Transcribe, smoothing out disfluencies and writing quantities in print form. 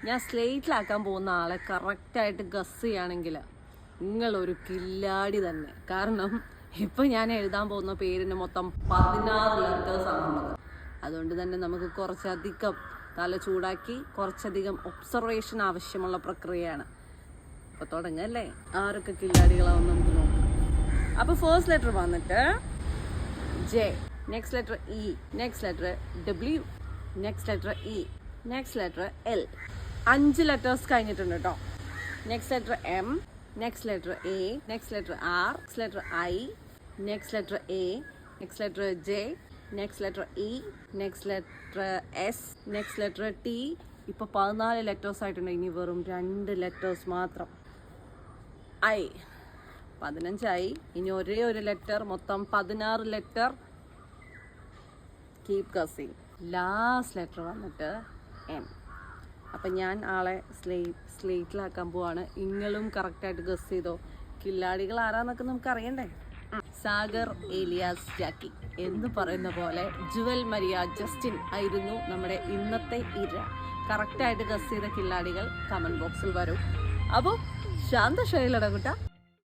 ഞാൻ സ്ലേറ്റിലാക്കാൻ പോകുന്ന ആളെ കറക്റ്റായിട്ട് ഗസ് ചെയ്യുകയാണെങ്കിൽ നിങ്ങളൊരു കില്ലാടി തന്നെ. കാരണം ഇപ്പം ഞാൻ എഴുതാൻ പോകുന്ന പേരിന് മൊത്തം 16 ലെറ്റേഴ്സാണുള്ളത്. അതുകൊണ്ട് തന്നെ നമുക്ക് കുറച്ചധികം തല ചൂടാക്കി കുറച്ചധികം ഒബ്സർവേഷൻ ആവശ്യമുള്ള പ്രക്രിയയാണ്. അപ്പോൾ തുടങ്ങല്ലേ, ആരൊക്കെ കില്ലാടികളാവും നമുക്ക് നോക്കാം. അപ്പോൾ ഫസ്റ്റ് ലെറ്റർ വന്നിട്ട് J, next letter E, next letter W, next letter E, next letter L. 5 letters കഴിഞ്ഞിട്ടുണ്ട് കേട്ടോ. Next letter M, next letter A, next letter R, next letter I, next letter A, next letter J, next letter E, next letter S, next letter T. ഇപ്പോൾ 14 letters ആയിട്ടുണ്ട്. ഇനി വെറും 2 letters മാത്രം. I 15 ആയി. ഇനി ഒരേ ഒരു ലെറ്റർ, മൊത്തം 16 letter. Keep guessing. Last letter വന്നിട്ട് എം. അപ്പം ഞാൻ ആളെ സ്ലേറ്റിലാക്കാൻ പോവാണ്. നിങ്ങളും കറക്റ്റായിട്ട് ഗസ് ചെയ്തോ. കില്ലാടികൾ ആരാന്നൊക്കെ നമുക്ക് അറിയണ്ടേ. സാഗർ ഏലിയാസ് ജാക്കി എന്ന് പറയുന്ന പോലെ ജുവൽ മരിയ ജസ്റ്റിൻ ആയിരുന്നു നമ്മുടെ ഇന്നത്തെ ഇര. കറക്റ്റായിട്ട് ഗസ് ചെയ്ത കില്ലാടികൾ കമൻറ്റ് ബോക്സിൽ വരും. അപ്പോൾ ശാന്തശൈലട കുട്ട.